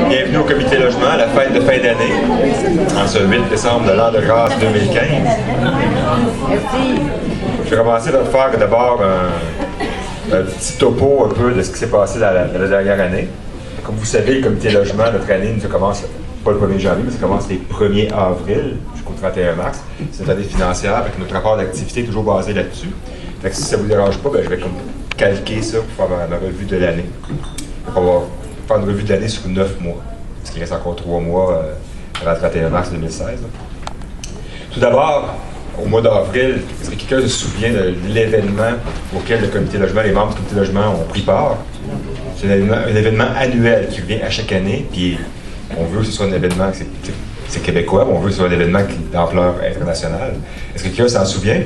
Bienvenue au comité logement à la fête de fin d'année, en ce 8 décembre de l'an de grâce 2015. Je vais commencer par faire d'abord un petit topo un peu de ce qui s'est passé dans la dernière année. Comme vous savez, le comité logement, notre année ne commence pas le 1er janvier, mais ça commence les 1er avril jusqu'au 31 mars. C'est notre année financière, avec notre rapport d'activité toujours basé là-dessus. Fait que si ça ne vous dérange pas, je vais comme calquer ça pour faire ma revue de l'année. On va faire une revue de l'année sur 9 mois, parce qu'il reste encore 3 mois avant le 31 mars 2016. Là. Tout d'abord, au mois d'avril, est-ce que quelqu'un se souvient de l'événement auquel le comité logement, les membres du comité logement ont pris part? C'est un événement annuel qui revient à chaque année, puis on veut que ce soit un événement, c'est québécois, mais on veut que ce soit un événement d'ampleur internationale. Est-ce que quelqu'un s'en souvient?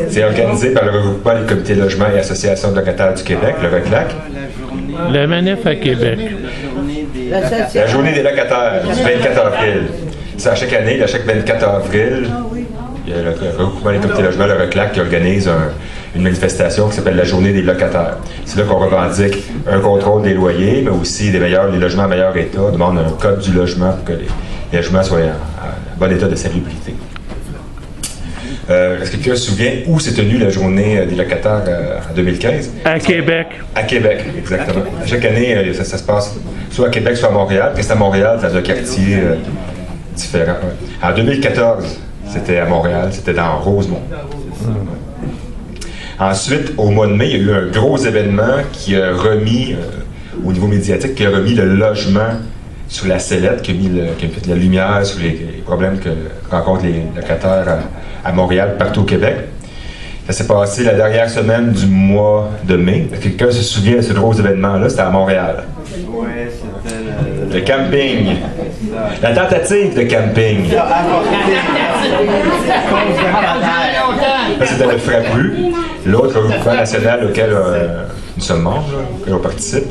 C'est organisé par le regroupement des comités logement et associations de locataires du Québec, le RECLAC. La manif à Québec. La journée des locataires, du 24 avril. C'est à chaque année, à chaque 24 avril, il y a le regroupement des comités logement, le RECLAC, qui organise une manifestation qui s'appelle la journée des locataires. C'est là qu'on revendique un contrôle des loyers, mais aussi les logements en meilleur état. On demande un code du logement pour que les logements soient en bon état de salubrité. Est-ce que quelqu'un se souvient où s'est tenue la journée des locataires en 2015? À Québec. À Québec, exactement. Chaque année, ça se passe soit à Québec, soit à Montréal. Quand c'est à Montréal, dans un quartier différent. En 2014, c'était à Montréal, c'était dans Rosemont. Ensuite, au mois de mai, il y a eu un gros événement qui a remis, au niveau médiatique, qui a remis le logement sur la sellette, qui a mis la lumière sur les problèmes que rencontrent les locataires à Montréal, partout au Québec. Ça s'est passé la dernière semaine du mois de mai. Quelqu'un se souvient de ce gros événement-là? C'était à Montréal. Oui, c'était le camping. La tentative de camping. Là, c'était le FRAPRU, l'autre regroupement national auquel nous sommes membres, auquel on participe.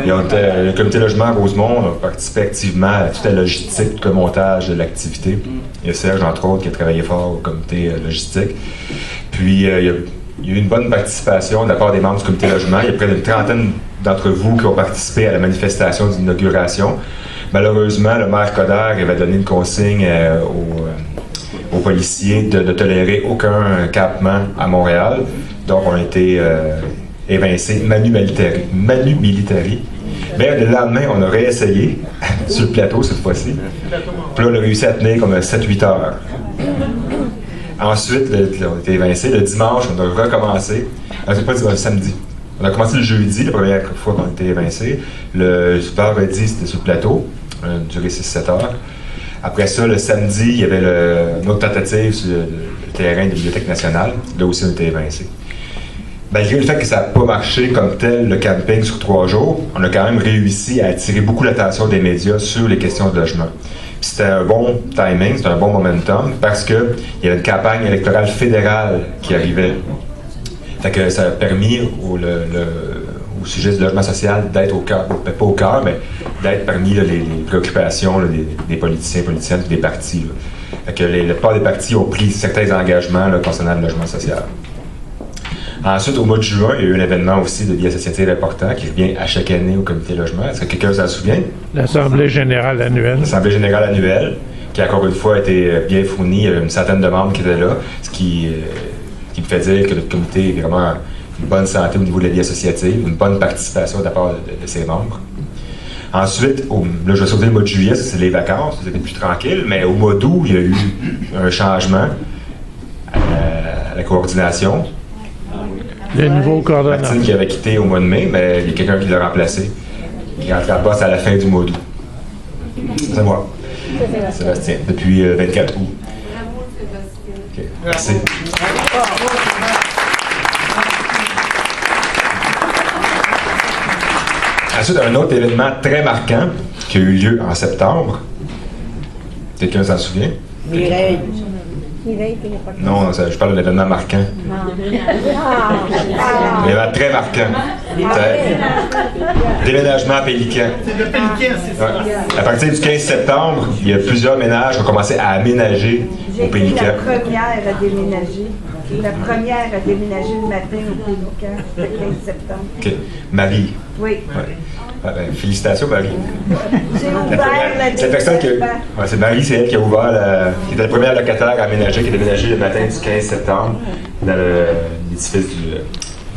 Le comité logement à Rosemont a participé activement à toute la logistique, tout le montage de l'activité. Il y a Serge, entre autres, qui a travaillé fort au comité logistique. Puis, il y a eu une bonne participation de la part des membres du comité logement. Il y a près d'une trentaine d'entre vous qui ont participé à la manifestation d'inauguration. Malheureusement, le maire Coderre avait donné une consigne aux policiers de tolérer aucun campement à Montréal. Donc, on a été évincés manu militari. Mais le lendemain, on a réessayé, sur le plateau cette fois-ci. Puis là, on a réussi à tenir comme 7-8 heures. Ensuite, on a été évincés. Le dimanche, on a recommencé. C'est pas le samedi. On a commencé le jeudi, la première fois qu'on a été évincés. Le vendredi, c'était sur le plateau. On a duré 6-7 heures. Après ça, le samedi, il y avait une autre tentative sur le terrain de la Bibliothèque nationale. Là aussi, on a été évincés. Malgré le fait que ça n'a pas marché comme tel, le camping sur 3 jours, on a quand même réussi à attirer beaucoup l'attention des médias sur les questions de logement. Puis c'était un bon timing, c'était un bon momentum, parce qu'il y avait une campagne électorale fédérale qui arrivait. Fait que ça a permis au sujet du logement social d'être au cœur, pas au cœur, mais d'être parmi les préoccupations des politiciens, politiciennes et des partis. Fait que la plupart des partis ont pris certains engagements concernant le logement social. Ensuite, au mois de juin, il y a eu un événement aussi de vie associative important qui revient à chaque année au comité logement. Est-ce que quelqu'un s'en souvient? L'Assemblée générale annuelle. L'Assemblée générale annuelle, qui encore une fois a été bien fournie. Il y avait une centaine de membres qui étaient là, ce qui me fait dire que notre comité est vraiment une bonne santé au niveau de la vie associative, une bonne participation de la part de ses membres. Ensuite, là, je vais sauter le mois de juillet, c'est les vacances, c'était plus tranquille, mais au mois d'août, il y a eu un changement à la coordination. Le nouveau coordonnateur. Martine qui avait quitté au mois de mai, mais il y a quelqu'un qui l'a remplacé, qui rentre en poste à la fin du mois d'août. C'est moi, Sébastien, depuis 24 août. Okay. Merci. Ensuite, un autre événement très marquant qui a eu lieu en septembre. Quelqu'un s'en souvient? Mireille. Non, je parle de l'événement marquant. L'événement très marquant. Déménagement à Pélican. C'est le Pélican, c'est ça. À partir du 15 septembre, il y a plusieurs ménages qui ont commencé à aménager au Pélican. La première à déménager. La première à déménager le matin au Pélican, le 15 septembre. OK. Marie. Oui. Ouais. Ah, ben, félicitations, Marie. J'ai ouvert la C'est la personne qui c'est Marie, c'est elle qui a ouvert, qui était la première locataire à aménager, qui a déménagé le matin du 15 septembre dans l'édifice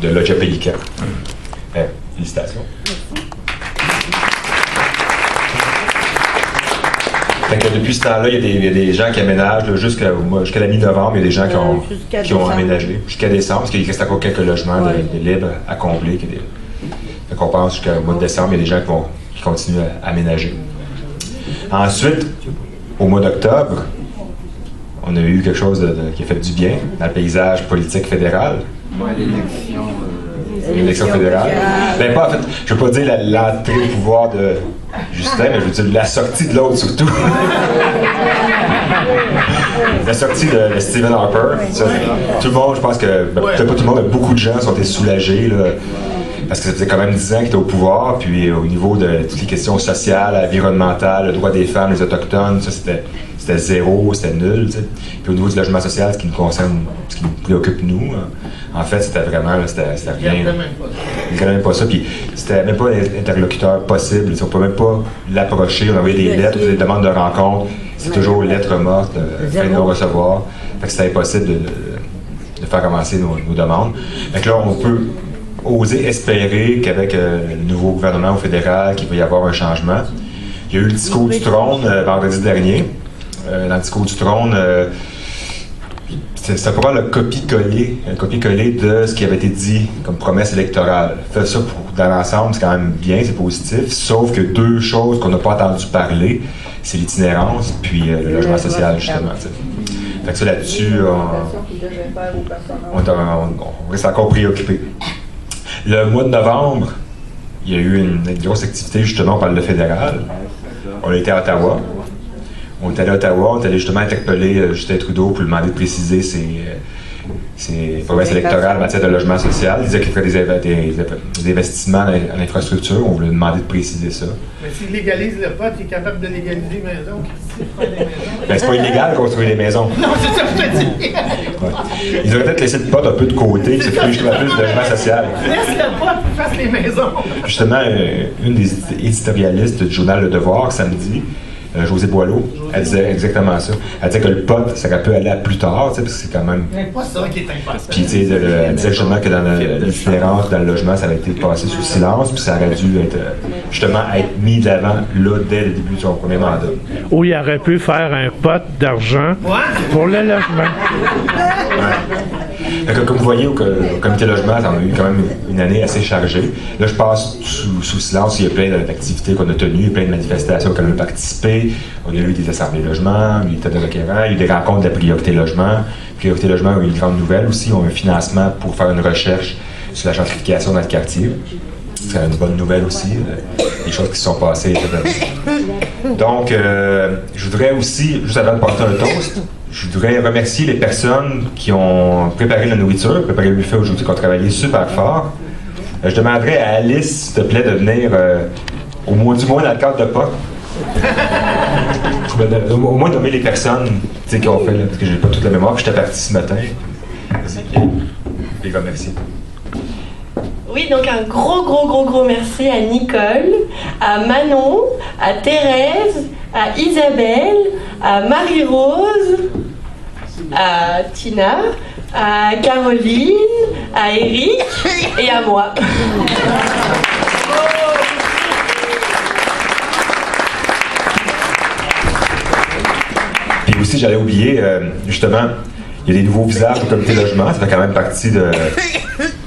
de Loggia Pélican. Félicitations. Fait que depuis ce temps-là, il y a des gens qui aménagent là, jusqu'à la mi-novembre. Il y a des gens qui ont aménagé jusqu'à décembre, parce qu'il reste encore quelques logements de libres à combler. Fait qu'on pense jusqu'au mois de décembre, il y a des gens qui continuent à aménager. Ensuite, au mois d'octobre, on a eu quelque chose qui a fait du bien dans le paysage politique fédéral. L'élection fédérale. Ben, pas, en fait, je ne veux pas dire l'entrée au pouvoir de Justin, mais je veux dire la sortie de l'autre surtout. La sortie de Stephen Harper. Ça, tout le monde, je pense que, peut-être pas tout le monde, mais beaucoup de gens sont soulagés, là, parce que ça faisait quand même 10 ans qu'il était au pouvoir, puis au niveau de toutes les questions sociales, environnementales, le droit des femmes, les autochtones, ça c'était zéro, c'était nul. T'sais. Puis au niveau du logement social, ce qui nous concerne, ce qui nous préoccupe nous, en fait, c'était vraiment, là, c'était rien. Il ne regardait même pas ça, puis c'était même pas un interlocuteur possible. On ne pouvait même pas l'approcher, on envoyait des lettres, des demandes de rencontre, c'est toujours lettres mortes, fin de non-recevoir. Fait que c'était impossible de faire avancer nos demandes. Fait que là, on peut oser espérer qu'avec le nouveau gouvernement au fédéral, qu'il va y avoir un changement. Il y a eu le discours du trône vendredi dernier. Dans le discours du trône, c'est probablement le copier-coller de ce qui avait été dit comme promesse électorale. Fait ça dans l'ensemble, c'est quand même bien, c'est positif, sauf que deux choses qu'on n'a pas entendu parler, c'est l'itinérance puis le logement social, justement. T'sais. Fait que ça, là-dessus, on reste encore préoccupé. Le mois de novembre, il y a eu une grosse activité, justement, par le fédéral. On a été à Ottawa. On est allé à Ottawa, on est allé justement interpeller Justin Trudeau pour lui demander de préciser ses promesses électorales en matière de logement social. Il disait qu'il ferait des investissements en infrastructure. On voulait lui demander de préciser ça. Mais s'il légalise le pot, il est capable de légaliser les maisons. Ben, c'est pas illégal de construire des maisons. Non, c'est ça que je te dis. Ouais. Ils auraient peut-être laissé le pot un peu de côté et s'occuper justement plus de logement social. Laisse le pot et fasse les maisons. Justement, une des éditorialistes du journal Le Devoir, samedi, Josée Boileau, elle disait exactement ça. Elle disait que le pot, ça aurait pu aller à plus tard, parce que c'est quand même... C'est pas ça qui est impossible. Puis, tu sais, elle disait justement que dans l'itinérance, dans le logement, ça avait été passé sous silence, puis ça aurait dû être, justement, être mis de l'avant, là, dès le début de son premier mandat. Ou il aurait pu faire un pot d'argent pour le logement. Ouais. Fait que, comme vous voyez, au comité logement, on a eu quand même une année assez chargée. Là, je passe sous silence, il y a plein d'activités qu'on a tenues, plein de manifestations qu'on a participé. On a eu des assemblées logement, des tas de requérants, il y a eu des rencontres de la priorité logement. Priorité logement a eu une grande nouvelle aussi, ils ont un financement pour faire une recherche sur la gentrification dans le quartier. C'est une bonne nouvelle aussi, les choses qui se sont passées. Donc, je voudrais aussi, juste avant de porter un toast, je voudrais remercier les personnes qui ont préparé la nourriture, préparé le buffet aujourd'hui, qui ont travaillé super fort. Je demanderais à Alice, s'il te plaît, de venir du moins dans le cadre de POC. Au moins nommer les personnes qui ont fait, là, parce que j'ai pas toute la mémoire, puis j'étais parti ce matin. Vas-y, les remercier. Oui, donc un gros merci à Nicole, à Manon, à Thérèse, à Isabelle, à Marie-Rose, à Tina, à Caroline, à Eric et à moi. Puis aussi, j'allais oublier, justement, il y a des nouveaux visages au comité logement, ça fait quand même partie de...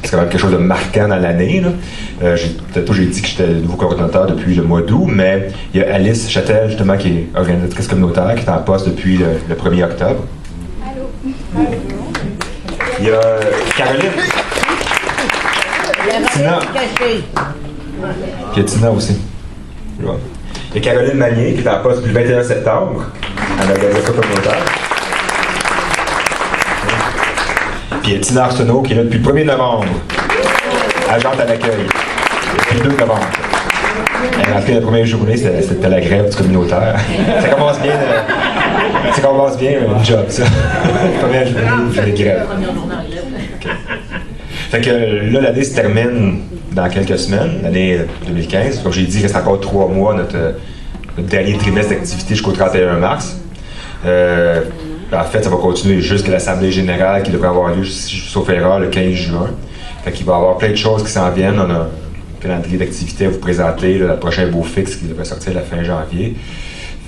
C'est quand même quelque chose de marquant dans l'année. J'ai dit que j'étais le nouveau coordonnateur depuis le mois d'août, mais il y a Alice Châtel, justement, qui est organisatrice communautaire, qui est en poste depuis le 1er octobre. Allô. Il y a Caroline. Tina. Puis il y a Tina aussi. Il y a Caroline Magnier, qui est en poste depuis le 21 septembre, en organisation communautaire. Puis il y a Tina Arsenault qui est là depuis le 1er novembre, agente à l'accueil, depuis le 2 novembre. Elle a fait la première journée, c'était la grève du communautaire. Ça commence bien le job, ça. La première journée de grève. Okay. Fait que là, l'année se termine dans quelques semaines, l'année 2015. Comme j'ai dit, il reste encore 3 mois, notre dernier trimestre d'activité jusqu'au 31 mars. En fait, ça va continuer jusqu'à l'Assemblée générale qui devrait avoir lieu, sauf erreur, le 15 juin. Fait qu'il va y avoir plein de choses qui s'en viennent. On a un calendrier d'activité à vous présenter, là, le prochain beau fixe qui devrait sortir la fin janvier.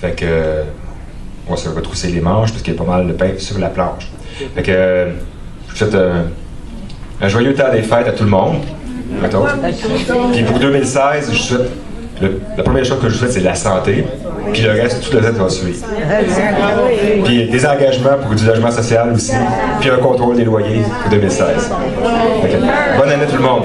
Fait que on va se retrousser les manches parce qu'il y a pas mal de pain sur la planche. Fait que je vous souhaite un joyeux temps des fêtes à tout le monde. Puis pour 2016, je souhaite la première chose que je souhaite, c'est la santé. Puis le reste, tout le reste va suivre. Puis des engagements pour du logement social aussi. Puis un contrôle des loyers pour 2016. Bonne année tout le monde.